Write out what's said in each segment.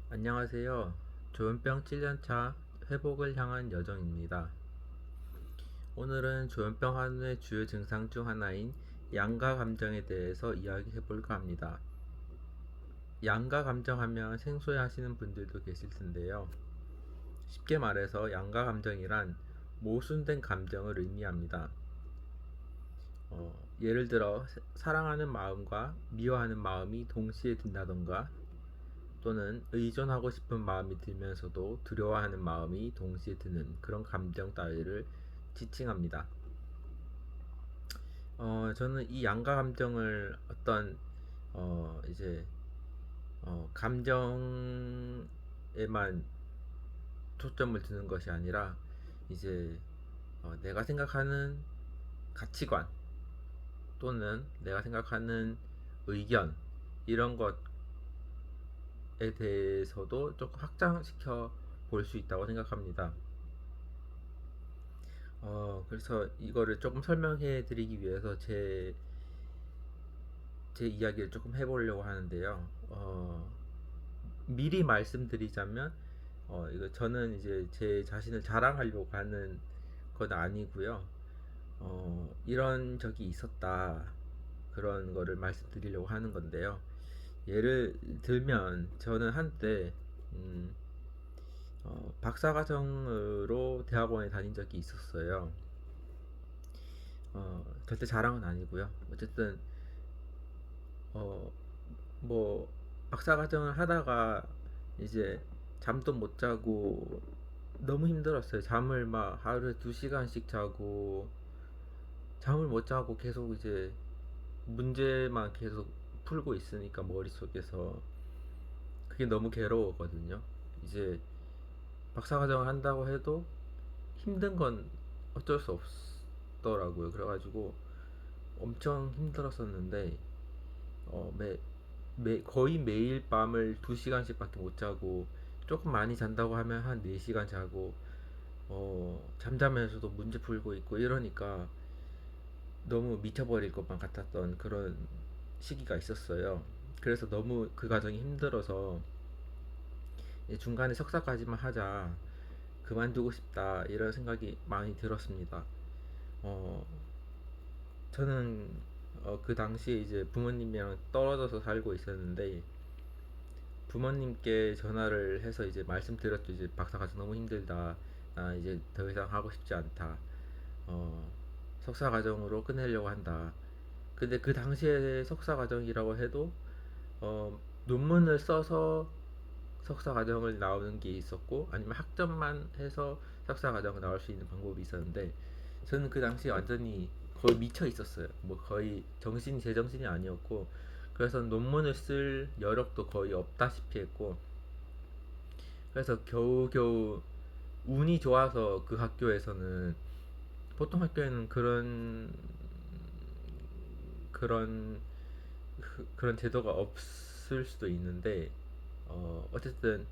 안녕하세요. 조현병 7년차 회복을 향한 여정입니다. 오늘은 조현병 환우의 주요 증상 중 하나인 양가 감정에 대해서 이야기해 볼까 합니다. 양가 감정하면 생소해 하시는 분들도 계실 텐데요. 쉽게 말해서 양가 감정이란 모순된 감정을 의미합니다. 예를 들어 사랑하는 마음과 미워하는 마음이 동시에 든다던가, 또는 의존하고 싶은 마음이 들면서도 두려워하는 마음이 동시에 드는 그런 감정 따위를 지칭합니다. 저는 이 양가 감정을 어떤 이제 감정에만 초점을 두는 것이 아니라 이제 내가 생각하는 가치관 또는 내가 생각하는 의견, 이런 것에 대해서도 조금 확장시켜 볼 수 있다고 생각합니다. 그래서 이거를 조금 설명해 드리기 위해서 제 이야기를 조금 해보려고 하는데요. 미리 말씀드리자면, 이거 저는 이제 제 자신을 자랑하려고 하는 건 아니고요. 이런 적이 있었다. 그런 거를 말씀드리려고 하는 건데요. 예를 들면, 저는 한때, 음, 박사과정으로 대학원에 다닌 적이 있었어요. 절대 자랑은 아니고요. 어쨌든 어, 뭐 박사과정을 하다가 이제 잠도 못 자고 너무 힘들었어요. 잠을 막 하루에 2시간씩 자고, 잠을 못 자고 계속 이제 문제만 계속 풀고 있으니까 머릿속에서 그게 너무 괴로웠거든요. 이제 박사과정을 한다고 해도 힘든 건 어쩔 수 없더라고요. 그래가지고 엄청 힘들었었는데 거의 매일 밤을 2시간씩밖에 못 자고, 조금 많이 잔다고 하면 한 4시간 자고, 잠자면서도 문제 풀고 있고 이러니까 너무 미쳐버릴 것만 같았던 그런 시기가 있었어요. 그래서 너무 그 과정이 힘들어서 중간에 석사까지만 하자, 그만두고 싶다, 이런 생각이 많이 들었습니다. 어, 저는 그 당시에 이제 부모님이랑 떨어져서 살고 있었는데, 부모님께 전화를 해서 이제 말씀드렸죠. 이제 박사 과정 너무 힘들다. 나 이제 더 이상 하고 싶지 않다. 어, 석사 과정으로 끝내려고 한다. 근데 그 당시에 석사 과정이라고 해도 논문을 써서 석사 과정을 나오는 게 있었고, 아니면 학점만 해서 석사 과정을 나올 수 있는 방법이 있었는데, 저는 그 당시에 완전히 거의 미쳐 있었어요. 뭐 거의 정신이 제정신이 아니었고, 그래서 논문을 쓸 여력도 거의 없다시피 했고, 그래서 겨우겨우 운이 좋아서 그 학교에서는, 보통 학교에는 그런 그런 제도가 없을 수도 있는데, 어쨌든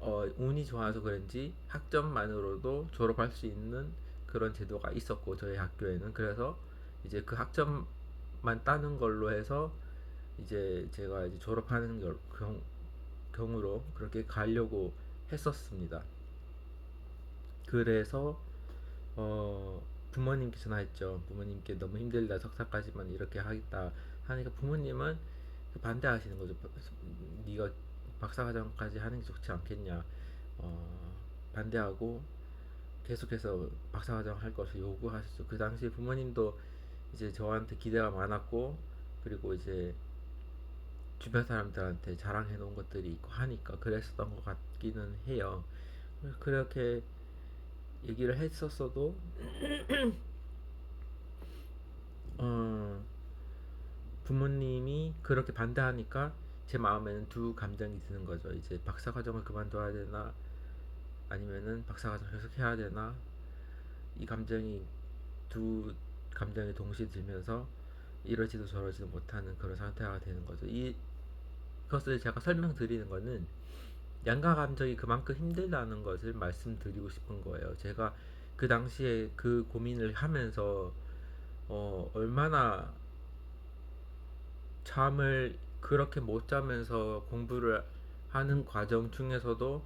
운이 좋아서 그런지 학점만으로도 졸업할 수 있는 그런 제도가 있었고, 저희 학교에는. 그래서 이제 그 학점만 따는 걸로 해서 이제 제가 이제 졸업하는 경우로 그렇게 가려고 했었습니다. 그래서 부모님께 전화했죠. 부모님께 너무 힘들다, 석사까지만 이렇게 하겠다 하니까 부모님은 반대하시는 거죠. 네가 박사과정까지 하는 게 좋지 않겠냐. 반대하고 계속해서 박사과정 할 것을 요구하셨죠. 그 당시 부모님도 이제 저한테 기대가 많았고, 그리고 이제 주변 사람들한테 자랑해 놓은 것들이 있고 하니까 그랬었던 것 같기는 해요. 그렇게 얘기를 했었어도 어, 부모님이 그렇게 반대하니까 제 마음에는 두 감정이 드는 거죠. 이제 박사과정을 그만둬야 되나, 아니면은 박사과정 계속 해야 되나. 이 감정이, 두 감정이 동시에 들면서 이러지도 저러지도 못하는 그런 상태가 되는 거죠. 이것을 제가 설명드리는 거는 양가 감정이 그만큼 힘들다는 것을 말씀드리고 싶은 거예요. 제가 그 당시에 그 고민을 하면서 얼마나 잠을 그렇게 못 자면서 공부를 하는 과정 중에서도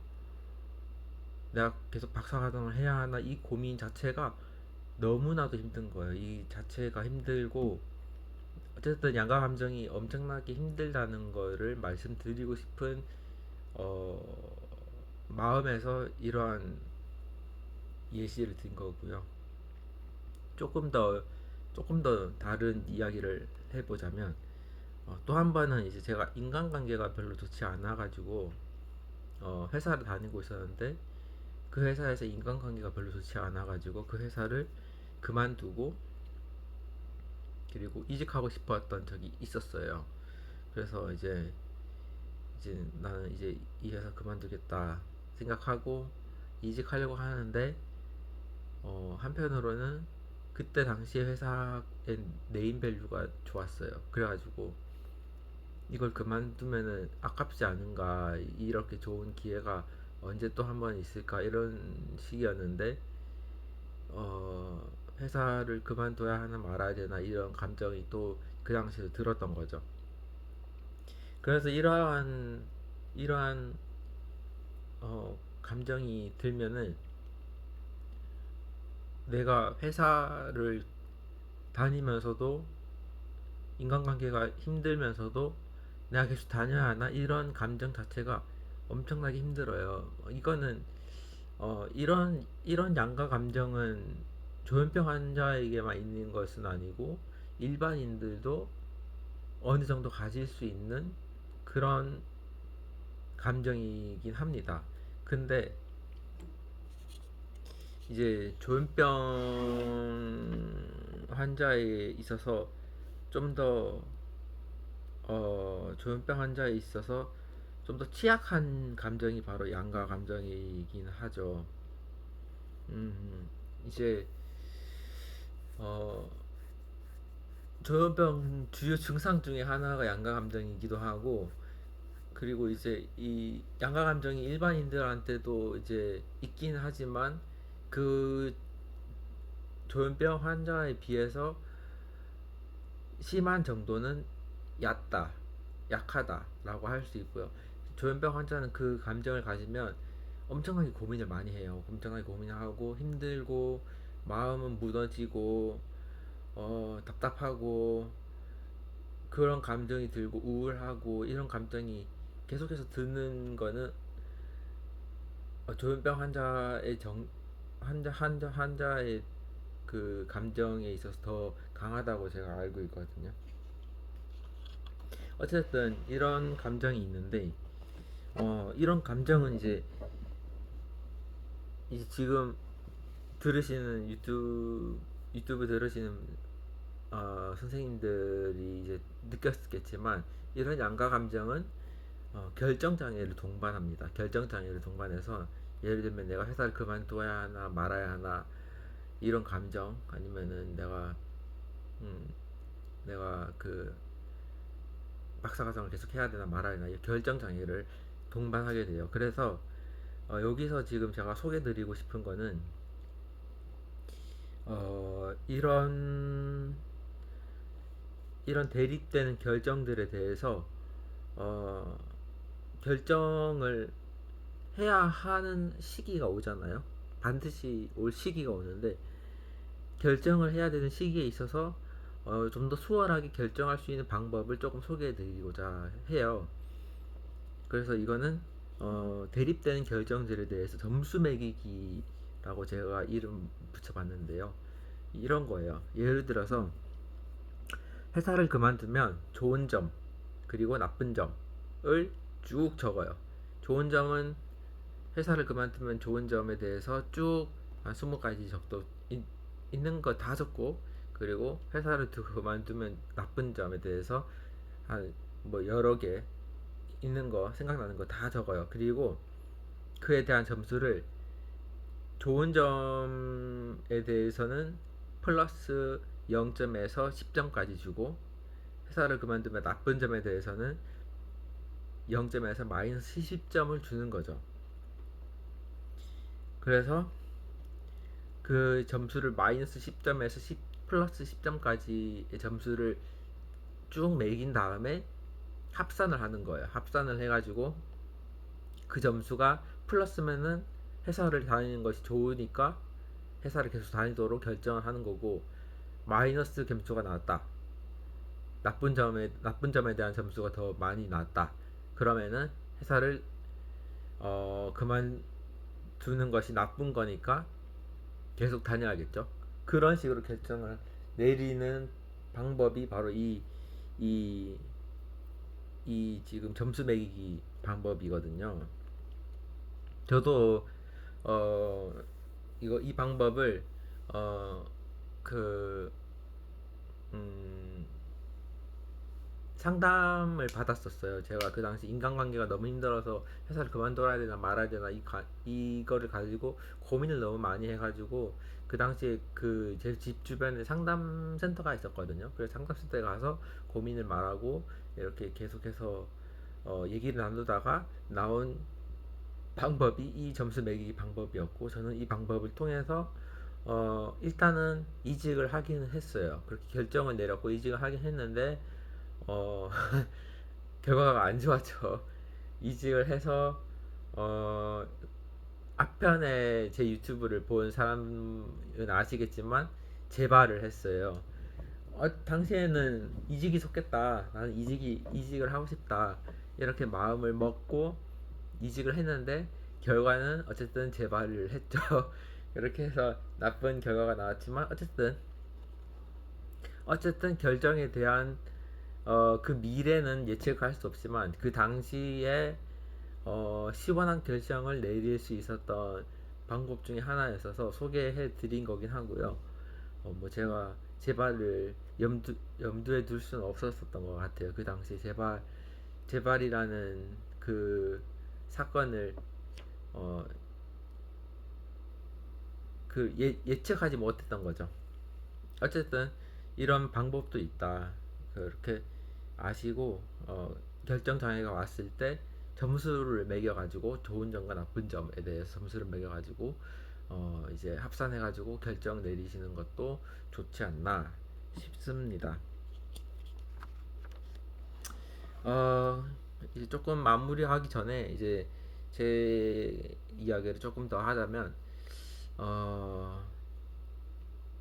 내가 계속 박사과정을 해야 하나 이 고민 자체가 너무나도 힘든 거예요. 이 자체가 힘들고 어쨌든 양가 감정이 엄청나게 힘들다는 거를 말씀드리고 싶은 어, 마음에서 이러한 예시를 든 거고요. 조금 더 조금 더 다른 이야기를 해보자면 또 한 번은 이제 제가 인간관계가 별로 좋지 않아 가지고 회사를 다니고 있었는데 그 회사에서 인간관계가 별로 좋지 않아 가지고 그 회사를 그만두고 그리고 이직하고 싶었던 적이 있었어요. 그래서 이제 나는 이제 이 회사 그만두겠다 생각하고 이직하려고 하는데 한편으로는 그때 당시에 회사의 네임밸류가 좋았어요. 그래가지고 이걸 그만두면은 아깝지 않은가, 이렇게 좋은 기회가 언제 또 한 번 있을까, 이런 시기였는데 회사를 그만둬야 하나 말아야 되나 이런 감정이 또 그 당시에 들었던 거죠. 그래서 이러한 감정이 들면은 내가 회사를 다니면서도 인간관계가 힘들면서도 내가 계속 다녀야 하나 이런 감정 자체가 엄청나게 힘들어요. 이거는 이런 양가 감정은 조현병 환자에게만 있는 것은 아니고 일반인들도 어느 정도 가질 수 있는 그런 감정이긴 합니다. 근데 이제 조현병 환자에 있어서 좀 더 조현병 환자에 있어서 좀 더 취약한 감정이 바로 양가 감정이긴 하죠. 이제 어, 조현병 주요 증상 중에 하나가 양가 감정이기도 하고, 그리고 이제 이 양가 감정이 일반인들한테도 이제 있긴 하지만 그 조현병 환자에 비해서 심한 정도는 얕다, 약하다라고 할 수 있고요. 조현병 환자는 그 감정을 가지면 엄청나게 고민을 많이 해요. 엄청나게 고민하고 힘들고 마음은 무너지고 답답하고 그런 감정이 들고 우울하고 이런 감정이 계속해서 드는 거는 조현병 환자의 그 감정에 있어서 더 강하다고 제가 알고 있거든요. 어쨌든 이런 감정이 있는데 이런 감정은 이제 지금 들으시는 유튜브 들으시는 선생님들이 이제 느꼈겠지만 이런 양가 감정은 결정 장애를 동반합니다. 결정 장애를 동반해서 예를 들면 내가 회사를 그만둬야 하나 말아야 하나 이런 감정, 아니면은 음, 내가 그 박사과정을 계속 해야 되나 말아야 되나 이 결정 장애를 동반하게 돼요. 그래서 여기서 지금 제가 소개드리고 싶은 거는 이런 대립되는 결정들에 대해서 어, 결정을 해야 하는 시기가 오잖아요. 반드시 올 시기가 오는데 결정을 해야 되는 시기에 있어서 좀 더 수월하게 결정할 수 있는 방법을 조금 소개해 드리고자 해요. 그래서 이거는 대립되는 결정들에 대해서 점수 매기기라고 제가 이름 붙여봤는데요. 이런 거예요. 예를 들어서 회사를 그만두면 좋은 점 그리고 나쁜 점을 쭉 적어요. 좋은 점은 회사를 그만두면 좋은 점에 대해서 쭉 한 20가지 적도 있는 거 다 적고, 그리고 회사를 그만두면 나쁜 점에 대해서 한 뭐 여러 개 있는 거 생각나는 거 다 적어요. 그리고 그에 대한 점수를 좋은 점에 대해서는 플러스 0점에서 10점까지 주고, 회사를 그만두면 나쁜 점에 대해서는 0점에서 마이너스 10점을 주는 거죠. 그래서 그 점수를 마이너스 10점에서 10 플러스 10점까지의 점수를 쭉 매긴 다음에 합산을 하는 거예요. 합산을 해가지고 그 점수가 플러스면은 회사를 다니는 것이 좋으니까 회사를 계속 다니도록 결정을 하는 거고, 마이너스 점수가 나왔다, 나쁜 점에 대한 점수가 더 많이 나왔다, 그러면은 회사를 그만두는 것이 나쁜 거니까 계속 다녀야겠죠. 그런 식으로 결정을 내리는 방법이 바로 이, 이 지금 점수 매기기 방법이거든요. 저도 어 이 방법을 어 그 음, 상담을 받았었어요. 제가 그 당시 인간관계가 너무 힘들어서 회사를 그만둬야 되나 말아야 되나 이거를 가지고 고민을 너무 많이 해가지고, 그 당시에 그 제 집 주변에 상담센터가 있었거든요. 그래서 상담센터에 가서 고민을 말하고 이렇게 계속해서 얘기를 나누다가 나온 방법이 이 점수 매기기 방법이었고, 저는 이 방법을 통해서 일단은 이직을 하기는 했어요. 그렇게 결정을 내렸고 이직을 하긴 했는데 어 결과가 안 좋았죠. 이직을 해서 어 앞편에 제 유튜브를 본 사람은 아시겠지만 재발을 했어요. 당시에는 이직이 좋겠다, 나는 이직을 하고 싶다, 이렇게 마음을 먹고 이직을 했는데 결과는 어쨌든 재발을 했죠. 이렇게 해서 나쁜 결과가 나왔지만, 어쨌든 결정에 대한 그 미래는 예측할 수 없지만 그 당시에 시원한 결정을 내릴 수 있었던 방법 중에 하나였어서 소개해 드린 거긴 하고요. 뭐 제가 재발을 염두에 둘 수는 없었던 것 같아요. 그 당시 재발이라는 그 사건을 어, 예측하지 못했던 거죠. 어쨌든 이런 방법도 있다, 그렇게 아시고 결정 장애가 왔을 때 점수를 매겨가지고 좋은 점과 나쁜 점에 대해서 점수를 매겨가지고 이제 합산해가지고 결정 내리시는 것도 좋지 않나 싶습니다. 어, 이제 조금 마무리하기 전에 이제 제 이야기를 조금 더 하자면, 어,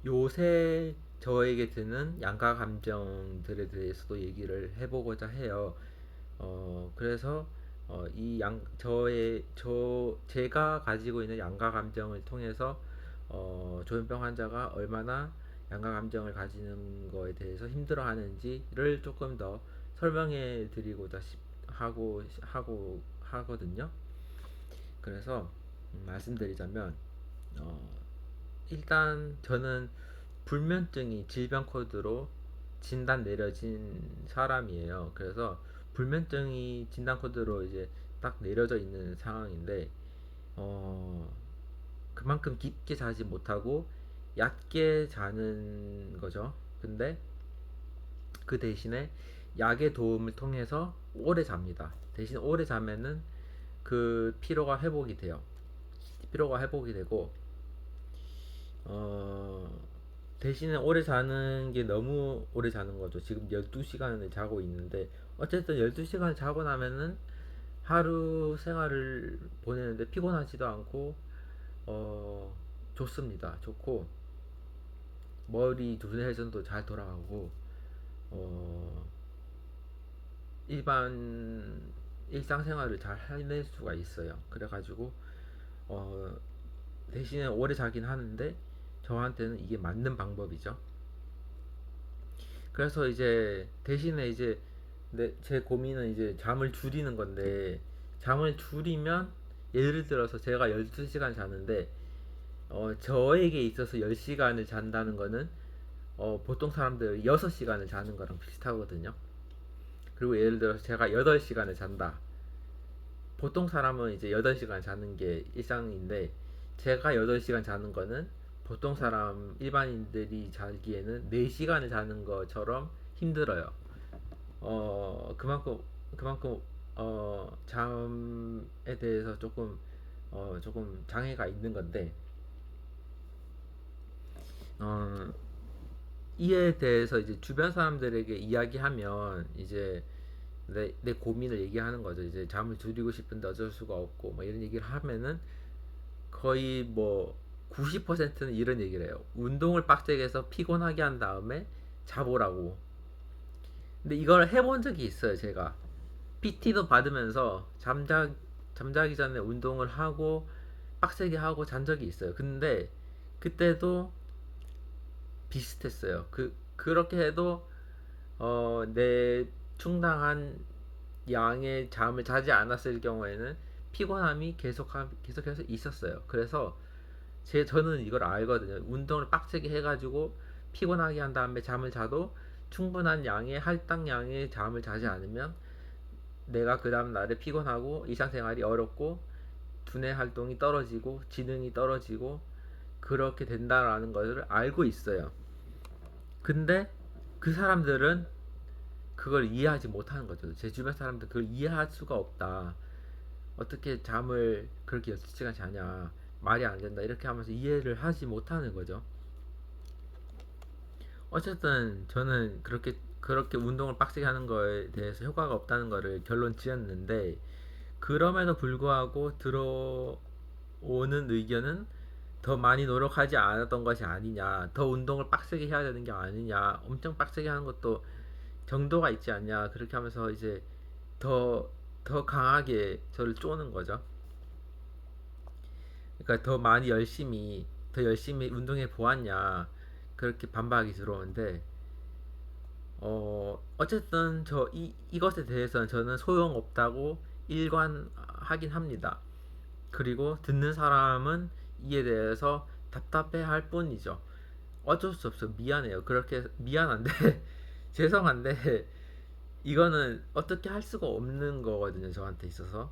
요새 저에게 드는 양가 감정들에 대해서도 얘기를 해보고자 해요. 그래서 제가 가지고 있는 양가 감정을 통해서 조현병 환자가 얼마나 양가 감정을 가지는 거에 대해서 힘들어하는지를 조금 더 설명해 드리고자 하고 하거든요. 그래서 말씀드리자면, 어, 일단 저는 불면증이 질병 코드로 진단 내려진 사람이에요. 그래서 불면증이 진단 코드로 이제 딱 내려져 있는 상황인데, 어, 그만큼 깊게 자지 못하고 얕게 자는 거죠. 근데 그 대신에 약의 도움을 통해서 오래 잡니다. 대신 오래 자면은 그 피로가 회복이 되고, 어, 대신에 오래 자는 게 너무 오래 자는 거죠. 지금 12시간을 자고 있는데, 어쨌든 12시간을 자고 나면은 하루 생활을 보내는데 피곤하지도 않고, 어, 좋습니다. 좋고, 머리 두뇌 회전도 잘 돌아가고, 어, 일반 일상생활을 잘 해낼 수가 있어요. 그래가지고, 어, 대신에 오래 자긴 하는데, 저한테는 이게 맞는 방법이죠. 그래서 이제 대신에 이제 제 고민은 이제 잠을 줄이는 건데, 잠을 줄이면 예를 들어서 제가 12시간 자는데 저에게 있어서 10시간을 잔다는 거는 보통 사람들 6시간을 자는 거랑 비슷하거든요. 그리고 예를 들어서 제가 8시간을 잔다. 보통 사람은 이제 8시간 자는 게 일상인데, 제가 8시간 자는 거는 보통 사람 일반인들이 자기에는 4시간을 자는 것처럼 힘들어요. 그만큼 잠에 대해서 조금 장애가 있는 건데, 어, 이에 대해서 이제 주변 사람들에게 이야기하면 이제 내 고민을 얘기하는 거죠. 이제 잠을 줄이고 싶은데 어쩔 수가 없고 뭐 이런 얘기를 하면은 거의 뭐 90%는 이런 얘기를 해요. 운동을 빡세게 해서 피곤하게 한 다음에 자보라고. 근데 이걸 해본 적이 있어요, 제가. PT도 받으면서 잠자기 전에 운동을 하고 빡세게 하고 잔 적이 있어요. 근데 그때도 비슷했어요. 그렇게 해도 내 충당한 양의 잠을 자지 않았을 경우에는 피곤함이 계속해서 있었어요. 그래서 저는 이걸 알거든요. 운동을 빡세게 해가지고 피곤하게 한 다음에 잠을 자도 충분한 양의 할당량의 잠을 자지 않으면 내가 그 다음 날에 피곤하고 일상생활이 어렵고 두뇌 활동이 떨어지고 지능이 떨어지고 그렇게 된다라는 것을 알고 있어요. 근데 그 사람들은 그걸 이해하지 못하는 거죠. 제 주변 사람들 그걸 이해할 수가 없다. 어떻게 잠을 그렇게 6시간 자냐. 말이 안 된다. 이렇게 하면서 이해를 하지 못하는 거죠. 어쨌든 저는 그렇게 운동을 빡세게 하는 거에 대해서 효과가 없다는 거를 결론 지었는데 그럼에도 불구하고 들어오는 의견은 더 많이 노력하지 않았던 것이 아니냐, 더 운동을 빡세게 해야 되는 게 아니냐, 엄청 빡세게 하는 것도 정도가 있지 않냐, 그렇게 하면서 이제 더, 더 강하게 저를 쪼는 거죠. 그러니까 더 열심히 운동해 보았냐, 그렇게 반박이 들어오는데, 어쨌든 이것에 대해서는 저는 소용없다고 일관하긴 합니다. 그리고 듣는 사람은 이에 대해서 답답해 할 뿐이죠. 어쩔 수 없어. 미안해요. 그렇게 미안한데 죄송한데 이거는 어떻게 할 수가 없는 거거든요. 저한테 있어서.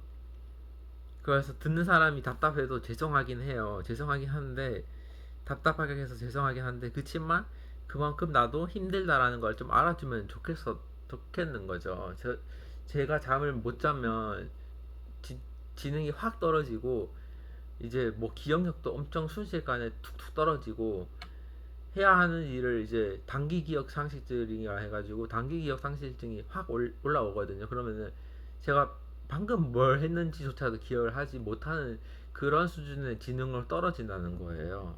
그래서 듣는 사람이 답답해도 죄송하긴 해요. 죄송하긴 한데 답답하게 해서 죄송하긴 한데 그치만 그만큼 나도 힘들다라는 걸 좀 알아주면 좋겠는 거죠. 제가 잠을 못 자면 지, 지능이 확 떨어지고 이제 뭐 기억력도 엄청 순식간에 툭툭 떨어지고 해야 하는 일을 이제 단기 기억 상실증이라 해가지고 단기 기억 상실증이 확 올라오거든요. 그러면은 제가 방금 뭘 했는지조차도 기억을 하지 못하는 그런 수준의 지능으로 떨어진다는 거예요.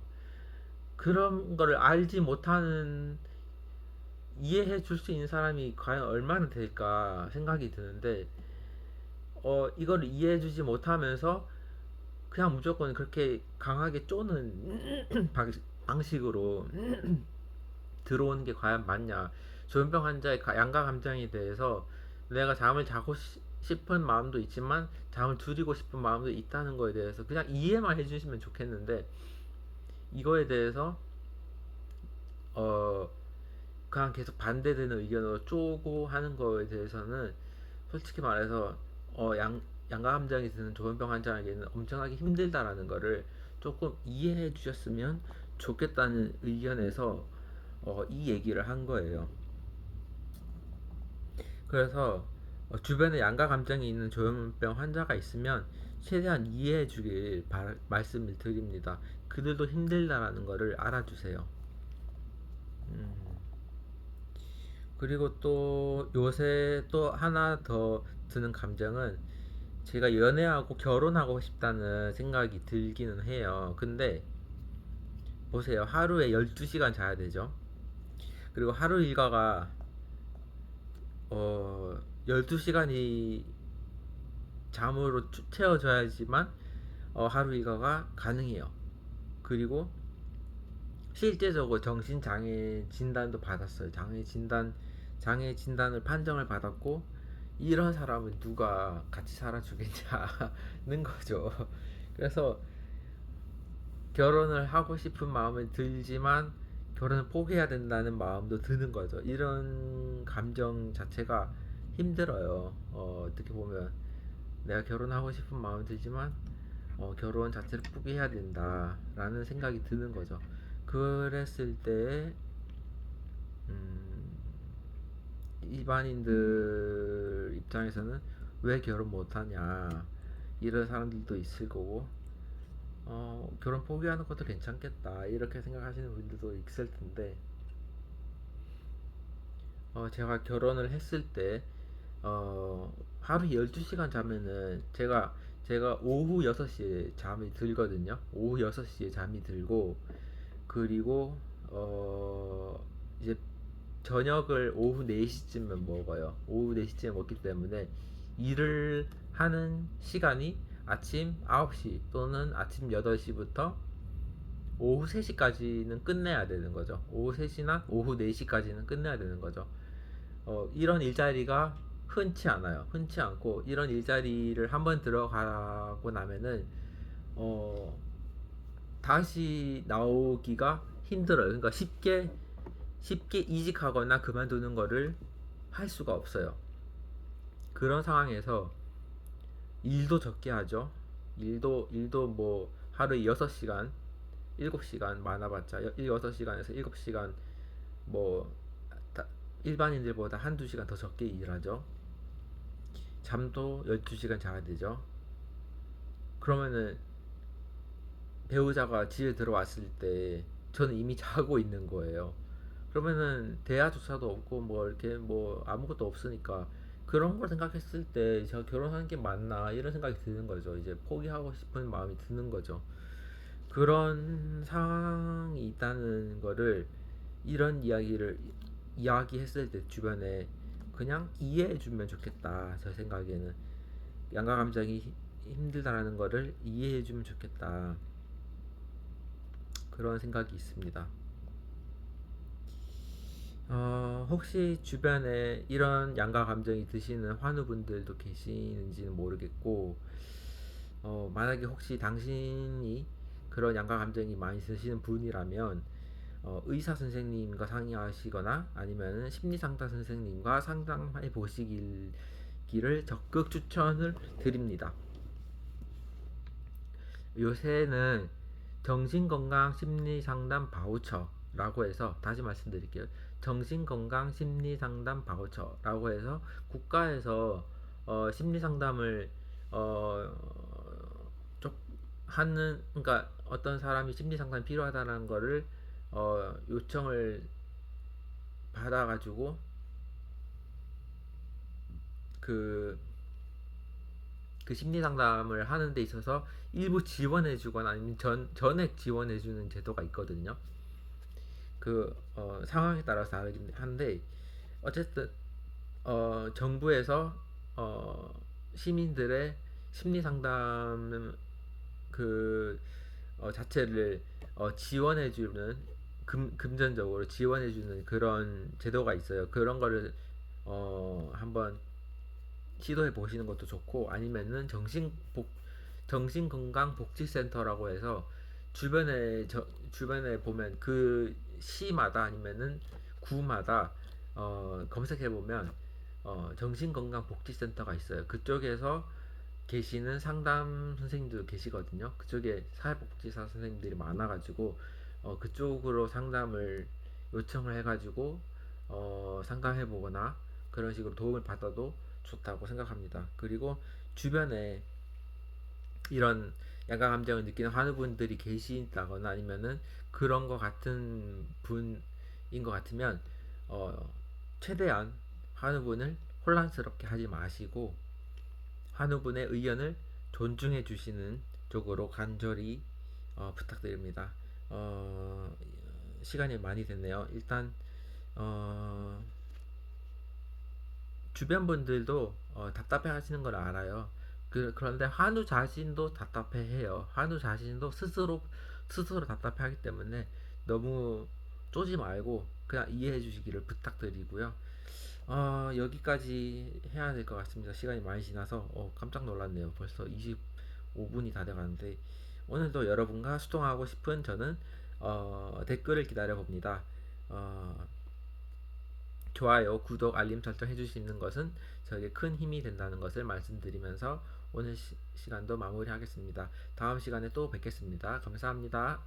그런 거를 알지 못하는 이해해 줄 수 있는 사람이 과연 얼마나 될까 생각이 드는데 이걸 이해해 주지 못하면서 그냥 무조건 그렇게 강하게 쪼는 방식으로 들어오는 게 과연 맞냐. 조현병 환자의 양가 감정에 대해서 내가 잠을 자고 싶은 마음도 있지만 잠을 줄이고 싶은 마음도 있다는 거에 대해서 그냥 이해만 해주시면 좋겠는데 이거에 대해서 어 그냥 계속 반대되는 의견으로 쪼고 하는 거에 대해서는 솔직히 말해서 양가 감정이 드는 조현병 환자에게는 엄청나게 힘들다라는 거를 조금 이해해 주셨으면 좋겠다는 의견에서 이 얘기를 한 거예요. 그래서 주변에 양가 감정이 있는 조현병 환자가 있으면 최대한 이해해 주길 말씀을 드립니다. 그들도 힘들다라는 거를 알아주세요. 음, 그리고 또 요새 또 하나 더 드는 감정은 제가 연애하고 결혼하고 싶다는 생각이 들기는 해요. 근데 보세요. 하루에 12시간 자야 되죠. 그리고 하루 일과가 12시간이 잠으로 채워져야지만 하루 일과가 가능해요. 그리고 실제적으로 정신장애 진단도 받았어요. 장애 진단을 판정을 받았고 이런 사람은 누가 같이 살아주겠냐는 거죠. 그래서 결혼을 하고 싶은 마음은 들지만 결혼을 포기해야 된다는 마음도 드는 거죠. 이런 감정 자체가 힘들어요. 어떻게 보면 내가 결혼하고 싶은 마음은 들지만 결혼 자체를 포기해야 된다라는 생각이 드는 거죠. 그랬을 때 음, 일반인들 입장에서는 왜 결혼 못하냐 이런 사람들도 있을 거고 결혼 포기하는 것도 괜찮겠다 이렇게 생각하시는 분들도 있을 텐데 제가 결혼을 했을 때 하루 12시간 자면은 제가 오후 6시에 잠이 들거든요. 오후 6시에 잠이 들고 그리고 이제 저녁을 오후 4시쯤에 먹어요. 오후 4시쯤에 먹기 때문에 일을 하는 시간이 아침 9시 또는 아침 8시부터 오후 3시까지는 끝내야 되는 거죠. 오후 3시나 오후 4시까지는 끝내야 되는 거죠. 이런 일자리가 흔치 않아요. 흔치 않고 이런 일자리를 한번 들어가고 나면은 어, 다시 나오기가 힘들어요. 그러니까 쉽게 이직하거나 그만두는 거를 할 수가 없어요. 그런 상황에서 일도 적게 하죠. 일도 뭐 하루에 6시간, 7시간 많아봤자 6시간에서 7시간 뭐 일반인들보다 한두 시간 더 적게 일하죠. 잠도 12시간 자야 되죠. 그러면은 배우자가 집에 들어왔을 때 저는 이미 자고 있는 거예요. 그러면은 대화조차도 없고 뭐 이렇게 뭐 아무것도 없으니까 그런 걸 생각했을 때 제가 결혼하는 게 맞나 이런 생각이 드는 거죠. 이제 포기하고 싶은 마음이 드는 거죠. 그런 상황이 있다는 거를 이런 이야기를 이야기했을 때 주변에 그냥 이해해 주면 좋겠다. 제 생각에는 양가 감정이 힘들다라는 거를 이해해 주면 좋겠다. 그런 생각이 있습니다. 혹시 주변에 이런 양가 감정이 드시는 환우분들도 계시는지는 모르겠고, 만약에 혹시 당신이 그런 양가 감정이 많이 드시는 분이라면, 의사 선생님과 상의하시거나 아니면 심리 상담 선생님과 상담해 보시기를 적극 추천을 드립니다. 요새는 정신건강심리상담 바우처라고 해서 다시 말씀드릴게요. 정신건강심리상담 바우처라고 해서 국가에서 심리상담을 어, 하는 그러니까 어떤 사람이 심리상담이 필요하다는 거를 요청을 받아가지고 그 그 심리 상담을 하는 데 있어서 일부 지원해 주거나 아니면 전액 지원해 주는 제도가 있거든요. 상황에 따라서 다르긴 한데 어쨌든 정부에서 어, 시민들의 심리 상담 그 자체를 지원해 주는 금전적으로 지원해 주는 그런 제도가 있어요. 그런 거를 한번 시도해 보시는 것도 좋고 아니면은 정신건강복지센터라고 해서 주변에 보면 그 시마다 아니면은 구마다 검색해 보면 정신건강복지센터가 있어요. 그쪽에서 계시는 상담 선생님들 계시거든요. 그쪽에 사회복지사 선생님들이 많아가지고 그쪽으로 상담을 요청을 해가지고 상담해 보거나 그런 식으로 도움을 받아도 좋다고 생각합니다. 그리고 주변에 이런 양가 감정을 느끼는 환우분들이 계신다거나 아니면은 그런 거 같은 분인 것 같으면 최대한 환우분을 혼란스럽게 하지 마시고 환우분의 의견을 존중해 주시는 쪽으로 간절히 부탁드립니다. 어, 시간이 많이 됐네요. 일단 어, 주변 분들도 답답해 하시는 걸 알아요. 그런데 한우 자신도 답답해 해요. 한우 자신도 스스로 답답해 하기 때문에 너무 쪼지 말고 그냥 이해해 주시기를 부탁드리고요. 여기까지 해야 될 것 같습니다. 시간이 많이 지나서 깜짝 놀랐네요. 벌써 25분이 다 돼가는데 오늘도 여러분과 소통하고 싶은 저는 댓글을 기다려 봅니다. 어, 좋아요, 구독, 알림 설정 해주시는 것은 저에게 큰 힘이 된다는 것을 말씀드리면서 오늘 시간도 마무리하겠습니다. 다음 시간에 또 뵙겠습니다. 감사합니다.